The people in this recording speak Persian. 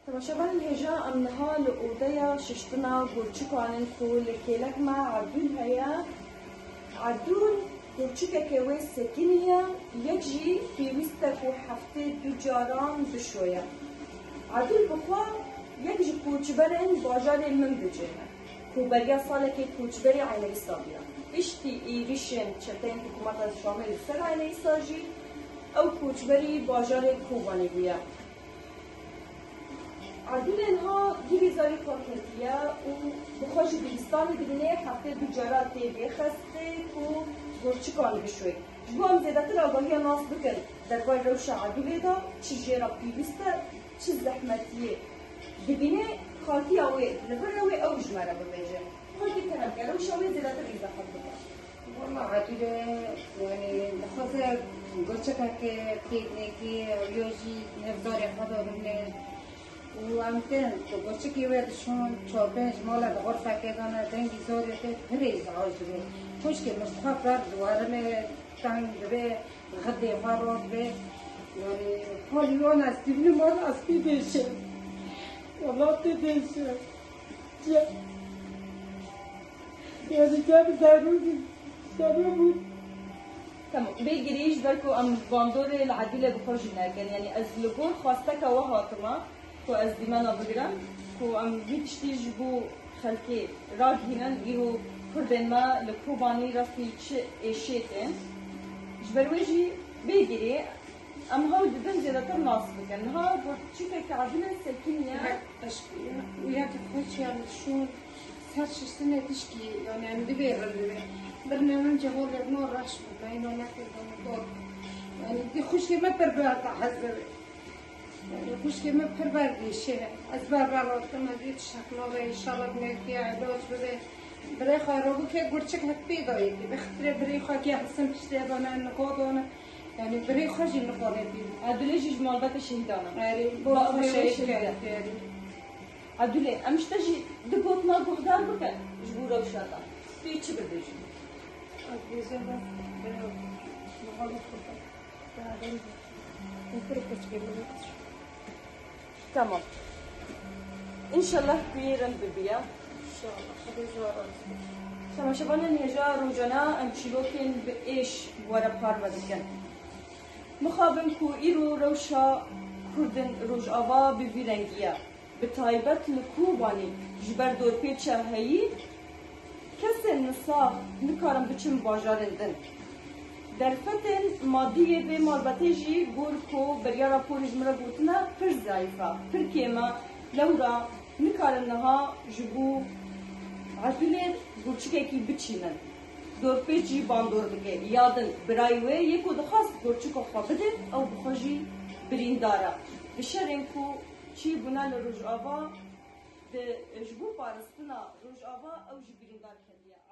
تماشاً هجا أنها لأوديا ششتنا برشكو عن كل كيلك مع عدول هيا عدول برشكا كوي سكينيا يجي في وستك وحفتي دجاران بشوية عدول بخوا يجي كوچبرن باجار من بجينا كوبريا صالك كوچبري عين إستابيا إشتي إيريشن شتين حكومة الشامل سر عين إستاجي أو كوچبري باجار كوباني بيا عدول انها گیری زاری کارکتیه و بخواش بیستانی بینه هفته دو جارات تیبی خسته و گرچکان بشوی جبو هم زیده تر آگاهی ناس بکن در بای روش عدوله دا چی جیرا بیبسته چی زحمتیه ببینه خالتی اوی لبر اوی او جمره ببیجه خالتی کنم که روش اوی زیده تر ایزاحت بکن والله عدوله يعني خاصة گرچکا که تیبنه که یوجی نفداری خدا بینه وامتن گرچکی ویدشون چوبنج مالا غرفه کدانه دنگی زوری که پریز عاجبه خوش که مستخف رد وارمه تنگ به غدی فراد به يعني حالیون از دیبنی مال از بی بشه والله تدشه يعني جاب ضروري بود تمام بيجريش بالكو ام باندور العديله بخرج ناكن يعني از لغون خواستك وهاتما كو از ديمانا بگرم كو ام بيتشتي جبو خلقي راجهنن يرو كردن ما لكوباني رفي چه اشيتن جبرويجي بيجري ام هاو ددن زيادتر ناس بكن ها بچيكا كعديله سكينيا اشكي وياك تخش يعني شو سر سنه تشكي يعني ام دبير برنامج هو نور راش بين هناك الدور يعني دي خوش ما تربع تحزر يعني خوش ما تربع شيء اسباب على ما دي شكله ان شاء الله بنحكي علاج بده بريخه روبو كي قرتك هتبي ضايق بختري بريخه كي حسن تشتي انا نقودنا يعني بريخه جي نقودي عدولي جيج مالبات الشهيدانه يعني بو شيء عدولي امش تجي دبوتنا بغدار بك جبوره وشاطه في تشي بديجي تمام ان شاء الله كبيرا ببيا ان شاء الله خديجه شما شبانا نهجا روجانا امشيلوكين بايش ورا بارما دكن مخابن كو ايرو روشا كردن روج آوا بفيرنگيا بتايبت لكوباني جبر دور بيتشا هاي کسی نصاح نکارم بچم باجارندن در فتن مادیه به مالباتی جی گور کو بریا راپوریج مرا گوتنا پر ضعیفه پر کیما لورا نکارم نها جبو عدله گورچکه کی بچینن دور پیچی باندور بگه یادن برایوه یکو دخواست گورچکو خواه بده او بخوجی بریندارا بشرین کو چی بنا لروج آوا جبو پارستنا روج آوا او جی بریندار کردی